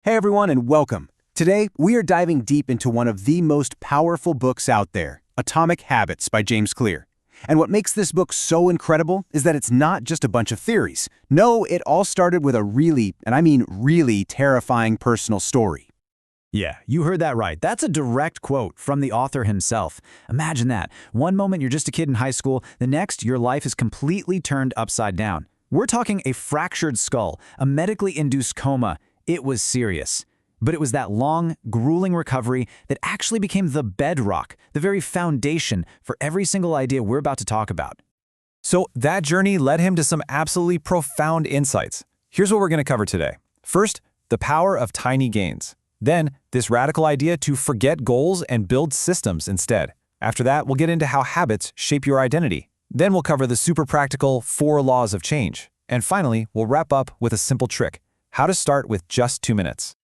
Hey everyone, and welcome. Today, we are diving deep into one of the most powerful books out there, Atomic Habits by James Clear. And what makes this book so incredible is that it's not just a bunch of theories. No, it all started with a really, and I mean really, terrifying personal story. Yeah, you heard that right. That's a direct quote from the author himself. Imagine that. One moment you're just a kid in high school, the next your life is completely turned upside down. We're talking a fractured skull, a medically induced coma. It was serious. But it was that long, grueling recovery that actually became the bedrock, the very foundation for every single idea we're about to talk about. So that journey led him to some absolutely profound insights. Here's what we're going to cover today. First, the power of tiny gains. Then, this radical idea to forget goals and build systems instead. After that, we'll get into how habits shape your identity. Then we'll cover the super practical 4 laws of change. And finally, we'll wrap up with a simple trick: how to start with just 2 minutes.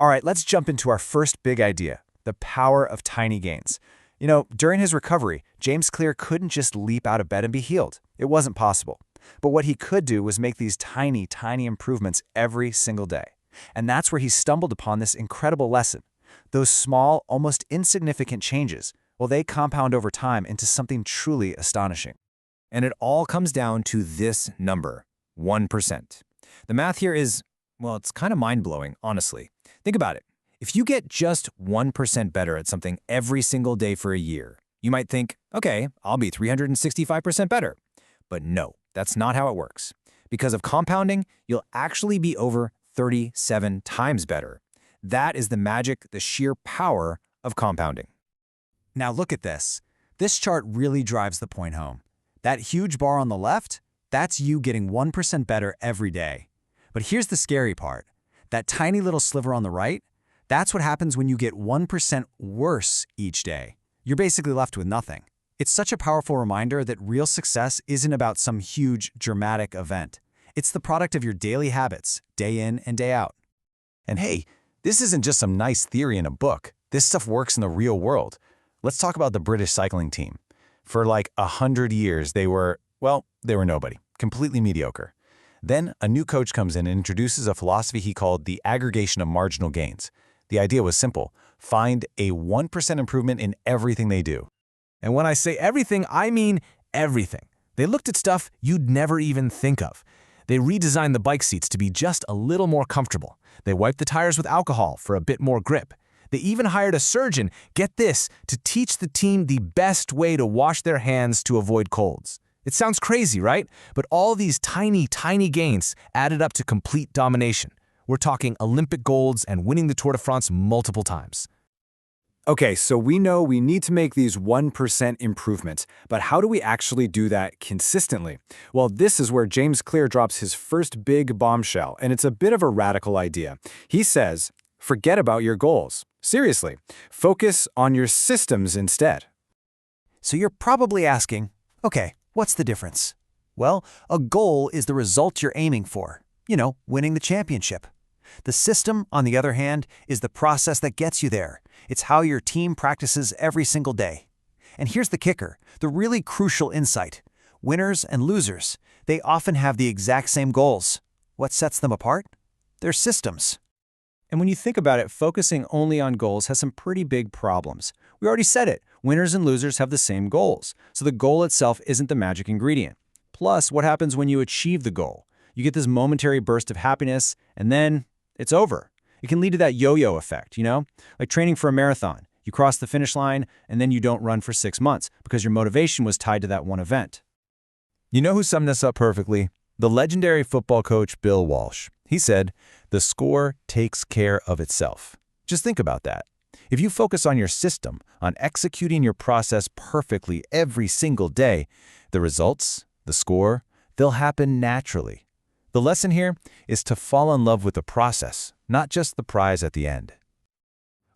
All right, let's jump into our first big idea, the power of tiny gains. You know, during his recovery, James Clear couldn't just leap out of bed and be healed. It wasn't possible. But what he could do was make these tiny improvements every single day. And that's where he stumbled upon this incredible lesson. Those small, almost insignificant changes, well, they compound over time into something truly astonishing. And it all comes down to this number, 1%. The math here is, well, it's kind of mind-blowing, honestly. Think about it. If you get just 1% better at something every single day for a year, you might think, okay, I'll be 365% better. But no, that's not how it works. Because of compounding, you'll actually be over 37 times better. That is the magic, the sheer power of compounding. Now look at this. This chart really drives the point home. That huge bar on the left, that's you getting 1% better every day. But here's the scary part. That tiny little sliver on the right, that's what happens when you get 1% worse each day. You're basically left with nothing. It's such a powerful reminder that real success isn't about some huge, dramatic event. It's the product of your daily habits, day in and day out. And hey, this isn't just some nice theory in a book. This stuff works in the real world. Let's talk about the British cycling team. For like 100 years, they were nobody, completely mediocre. Then a new coach comes in and introduces a philosophy he called the aggregation of marginal gains. The idea was simple: find a 1% improvement in everything they do. And when I say everything, I mean everything. They looked at stuff you'd never even think of. They redesigned the bike seats to be just a little more comfortable. They wiped the tires with alcohol for a bit more grip. They even hired a surgeon, get this, to teach the team the best way to wash their hands to avoid colds. It sounds crazy, right? But all these tiny gains added up to complete domination. We're talking Olympic golds and winning the Tour de France multiple times. Okay, so we know we need to make these 1% improvements, but how do we actually do that consistently? Well, this is where James Clear drops his first big bombshell, and it's a bit of a radical idea. He says, forget about your goals. Seriously, focus on your systems instead. So you're probably asking, okay, what's the difference? Well, a goal is the result you're aiming for. You know, winning the championship. The system, on the other hand, is the process that gets you there. It's how your team practices every single day. And here's the kicker, the really crucial insight. Winners and losers, they often have the exact same goals. What sets them apart? Their systems. And when you think about it, focusing only on goals has some pretty big problems. We already said it. Winners and losers have the same goals. So the goal itself isn't the magic ingredient. Plus, what happens when you achieve the goal? You get this momentary burst of happiness, and then it's over. It can lead to that yo-yo effect, you know? Like training for a marathon. You cross the finish line, and then you don't run for 6 months because your motivation was tied to that one event. You know who summed this up perfectly? The legendary football coach Bill Walsh. He said, "The score takes care of itself." Just think about that. If you focus on your system, on executing your process perfectly every single day, the results, the score, they'll happen naturally. The lesson here is to fall in love with the process, not just the prize at the end.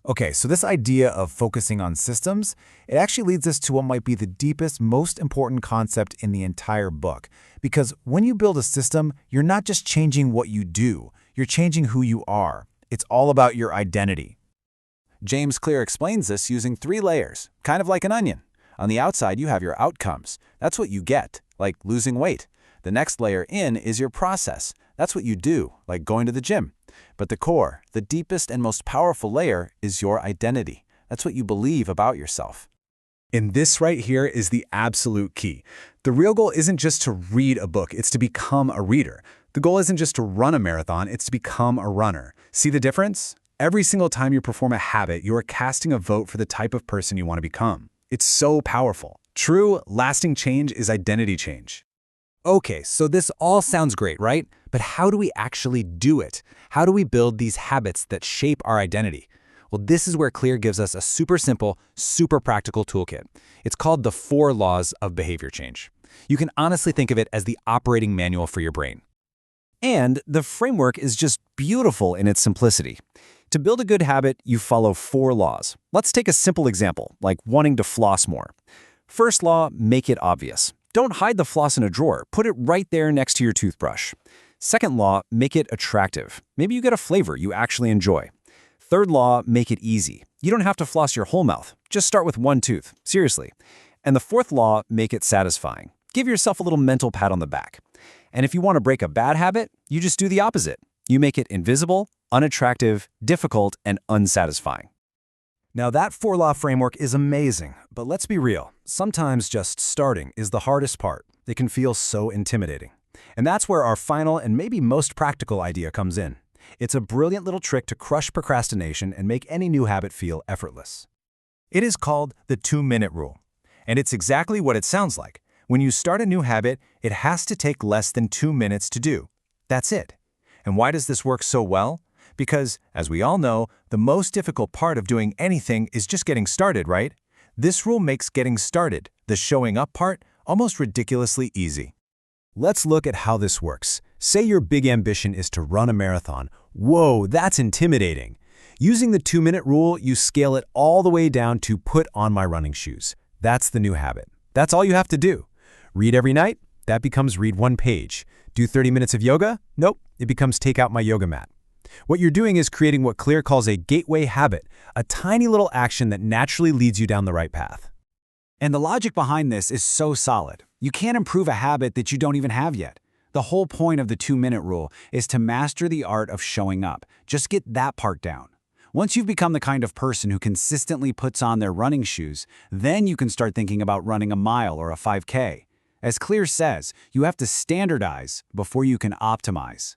Okay, so this idea of focusing on systems, it actually leads us to what might be the deepest, most important concept in the entire book. Because when you build a system, you're not just changing what you do, you're changing who you are. It's all about your identity. James Clear explains this using 3 layers, kind of like an onion. On the outside, you have your outcomes. That's what you get, like losing weight. The next layer in is your process. That's what you do, like going to the gym. But the core, the deepest and most powerful layer, is your identity. That's what you believe about yourself. And this right here is the absolute key. The real goal isn't just to read a book, it's to become a reader. The goal isn't just to run a marathon, it's to become a runner. See the difference? Every single time you perform a habit, you are casting a vote for the type of person you want to become. It's so powerful. True, lasting change is identity change. Okay, so this all sounds great, right? But how do we actually do it? How do we build these habits that shape our identity? Well, this is where Clear gives us a super simple, super practical toolkit. It's called the 4 Laws of Behavior Change. You can honestly think of it as the operating manual for your brain. And the framework is just beautiful in its simplicity. To build a good habit, you follow 4 laws. Let's take a simple example, like wanting to floss more. First law, make it obvious. Don't hide the floss in a drawer. Put it right there next to your toothbrush. Second law, make it attractive. Maybe you get a flavor you actually enjoy. Third law, make it easy. You don't have to floss your whole mouth. Just start with 1 tooth. Seriously. And the fourth law, make it satisfying. Give yourself a little mental pat on the back. And if you want to break a bad habit, you just do the opposite. You make it invisible, unattractive, difficult, and unsatisfying. Now that 4-law framework is amazing, but let's be real. Sometimes just starting is the hardest part. It can feel so intimidating. And that's where our final and maybe most practical idea comes in. It's a brilliant little trick to crush procrastination and make any new habit feel effortless. It is called the 2-minute rule. And it's exactly what it sounds like. When you start a new habit, it has to take less than 2 minutes to do. That's it. And why does this work so well? Because, as we all know, the most difficult part of doing anything is just getting started, right? This rule makes getting started, the showing up part, almost ridiculously easy. Let's look at how this works. Say your big ambition is to run a marathon. Whoa, that's intimidating. Using the 2-minute rule, you scale it all the way down to put on my running shoes. That's the new habit. That's all you have to do. Read every night? That becomes read 1 page. Do 30 minutes of yoga? Nope, it becomes take out my yoga mat. What you're doing is creating what Clear calls a gateway habit, a tiny little action that naturally leads you down the right path. And the logic behind this is so solid. You can't improve a habit that you don't even have yet. The whole point of the 2-minute rule is to master the art of showing up. Just get that part down. Once you've become the kind of person who consistently puts on their running shoes, then you can start thinking about running a mile or a 5K. As Clear says, you have to standardize before you can optimize.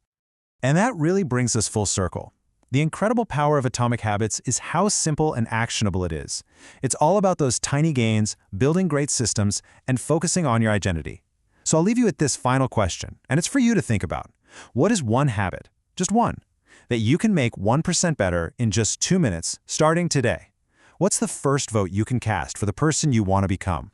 And that really brings us full circle. The incredible power of atomic habits is how simple and actionable it is. It's all about those tiny gains, building great systems, and focusing on your identity. So I'll leave you with this final question, and it's for you to think about. What is one habit, just one, that you can make 1% better in just 2 minutes starting today? What's the first vote you can cast for the person you want to become?